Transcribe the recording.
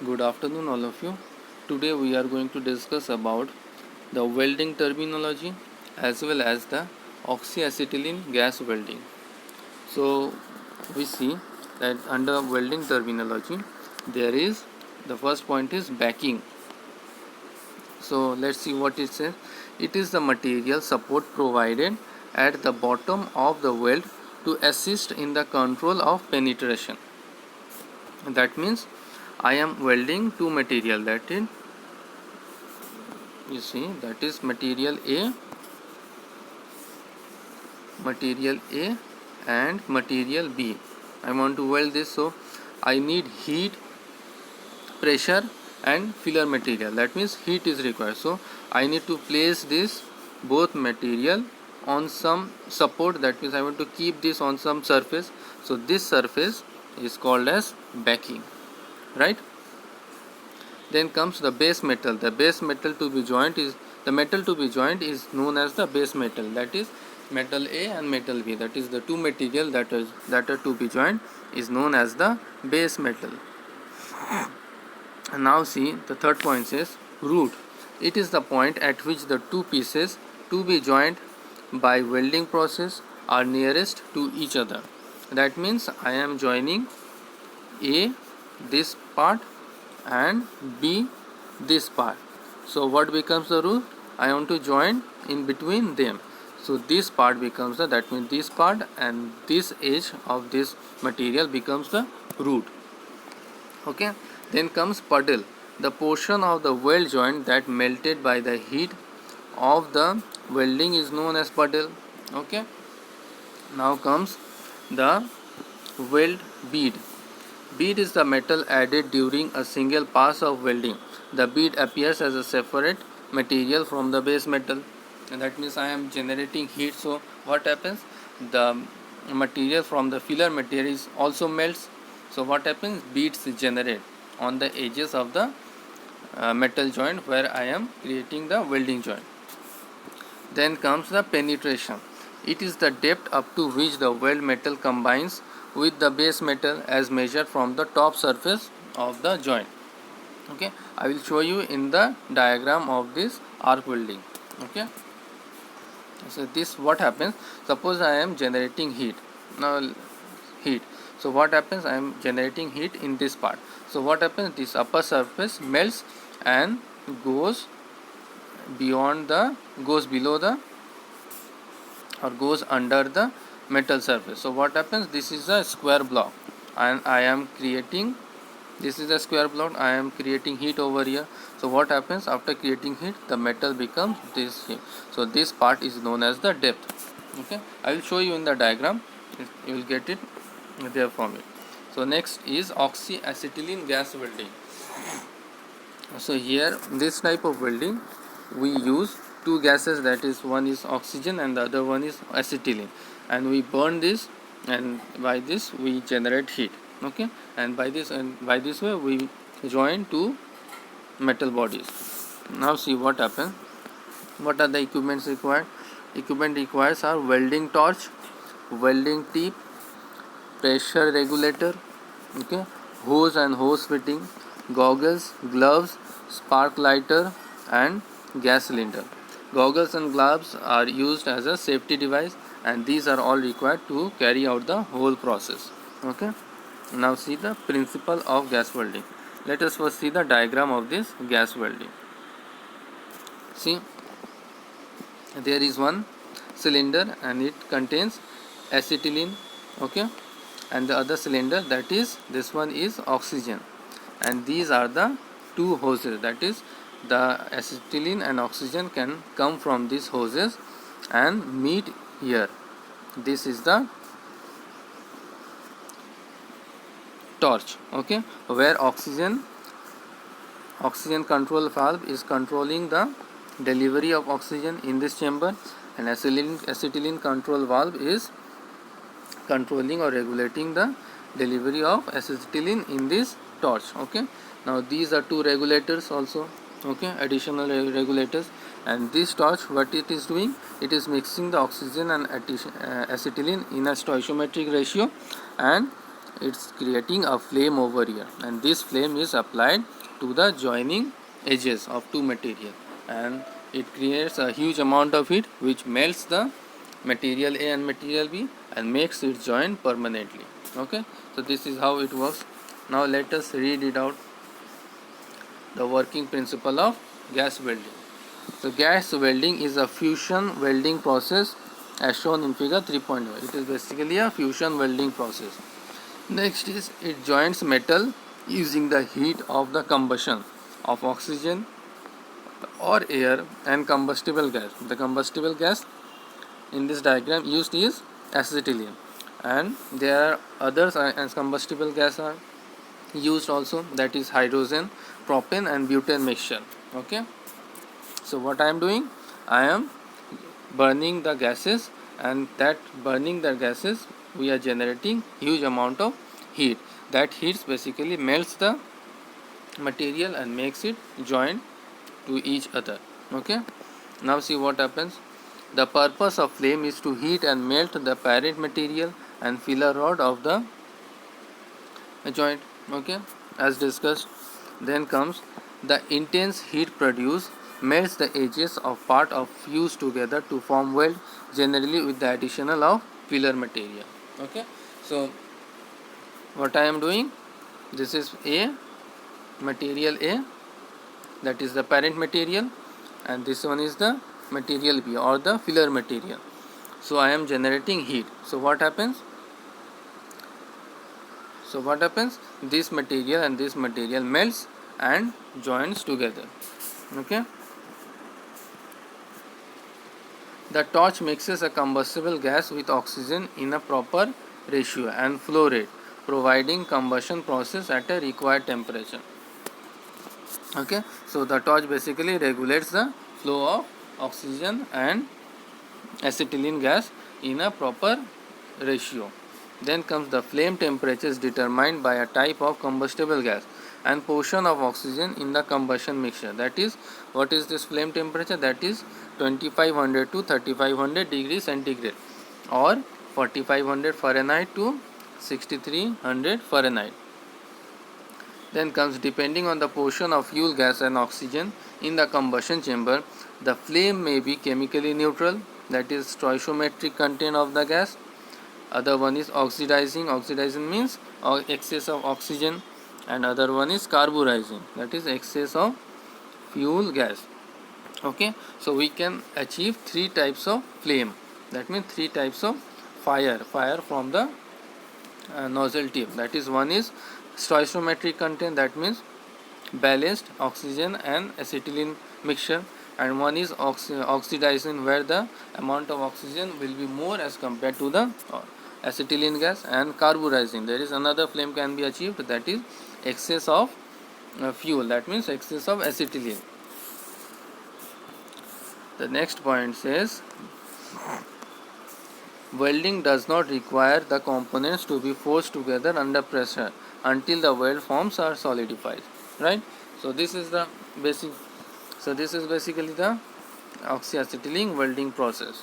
Good afternoon, all of you. Today we are going to discuss about the welding terminology as well as the oxyacetylene gas welding. So we see that under welding terminology there is the first point is backing. So let's see what it says. It is the material support provided at the bottom of the weld to assist in the control of penetration. That means I am welding two material, that is, you see, that is material A and material B. I want to weld this, so I need heat, pressure and filler material. That means heat is required, so I need to place this both material on some support. That means I want to keep this on some surface, so this surface is called as backing, right? Then comes the base metal. The base metal to be joined is the metal to be joined is known as the base metal. That is metal A and metal B. That is the two material that are to be joined is known as the base metal. And now see the third point says root. It is the point at which the two pieces to be joined by welding process are nearest to each other. That means I am joining A, this part, and B, this part. So what becomes the root? I want to join in between them. So this part becomes the, that means this part and this edge of this material becomes the root. Okay. Then comes puddle. The portion of the weld joint that melted by the heat of the welding is known as puddle. Okay. Now comes the weld bead. Bead is the metal added during a single pass of welding. The bead appears as a separate material from the base metal. And that means I am generating heat. So what happens? The material from the filler material is also melts. So what happens? Beads generate on the edges of the metal joint where I am creating the welding joint. Then comes the penetration. It is the depth up to which the weld metal combines with the base metal as measured from the top surface of the joint. Okay, I will show you in the diagram of this arc welding. Okay, so this what happens, suppose I am generating heat. Now heat, so what happens, I am generating heat in this part. So what happens, this upper surface melts and goes below the or goes under the metal surface. So what happens, this is a square block and I am creating, this is a square block, I am creating heat over here. So what happens, after creating heat the metal becomes this here. So this part is known as the depth. Okay, I will show you in the diagram, you will get it there from it. So next is oxyacetylene gas welding. So here this type of welding we use two gases, that is one is oxygen and the other one is acetylene, and we burn this and by this we generate heat. Okay, and by this way we join two metal bodies. Now see what happens. What are the equipments required? Equipment requires are welding torch, welding tip, pressure regulator, okay, hose and hose fitting, goggles, gloves, spark lighter and gas cylinder. Goggles and gloves are used as a safety device and these are all required to carry out the whole process. Okay, now see the principle of gas welding. Let us first see the diagram of this gas welding. See, there is one cylinder and it contains acetylene, okay, and the other cylinder, that is this one is oxygen, and these are the two hoses, that is the acetylene and oxygen can come from these hoses and meet here. This is the torch, okay, where oxygen control valve is controlling the delivery of oxygen in this chamber, and acetylene control valve is controlling or regulating the delivery of acetylene in this torch. Okay, now these are two regulators also, okay, additional regulators, and this torch what it is doing, it is mixing the oxygen and acetylene in a stoichiometric ratio and it's creating a flame over here, and this flame is applied to the joining edges of two material, and it creates a huge amount of heat which melts the material A and material B and makes it join permanently. Okay, so this is how it works. Now let us read it out, the working principle of gas welding. So gas welding is a fusion welding process as shown in figure 3.1. It is basically a fusion welding process. Next is it joins metal using the heat of the combustion of oxygen or air and combustible gas. The combustible gas in this diagram used is acetylene, and there are others as combustible gas are used also, that is hydrogen, propane and butane mixture. Okay, so what I am doing, I am burning the gases, and that burning the gases we are generating huge amount of heat. That heat basically melts the material and makes it join to each other. Okay, now see what happens. The purpose of flame is to heat and melt the parent material and filler rod of the joint. Okay, as discussed. Then comes the intense heat produced melts the edges of part of fuse together to form weld, generally with the additional of filler material. Okay, so what I am doing, this is A, material A, that is the parent material, and this one is the material B or the filler material. So I am generating heat. So what happens, this material and this material melts and joins together. Okay, the torch mixes a combustible gas with oxygen in a proper ratio and flow rate, providing combustion process at a required temperature. Okay, so the torch basically regulates the flow of oxygen and acetylene gas in a proper ratio. Then comes the flame temperature is determined by a type of combustible gas and portion of oxygen in the combustion mixture. That is, what is this flame temperature? That is 2500 to 3500 degrees centigrade or 4500 Fahrenheit to 6300 Fahrenheit. Then comes, depending on the portion of fuel gas and oxygen in the combustion chamber, the flame may be chemically neutral, that is stoichiometric content of the gas. Other one is oxidizing. Oxidizing means excess of oxygen, and other one is carburizing, that is excess of fuel gas. Okay, so we can achieve three types of flame, that means three types of fire from the nozzle tip. That is, one is stoichiometric content, that means balanced oxygen and acetylene mixture, and one is oxidizing, where the amount of oxygen will be more as compared to the acetylene gas, and carburizing, there is another flame can be achieved, that is excess of fuel, that means excess of acetylene. The next point says, welding does not require the components to be forced together under pressure until the weld forms are solidified. Right? So this is the basic. So this is basically the oxyacetylene welding process.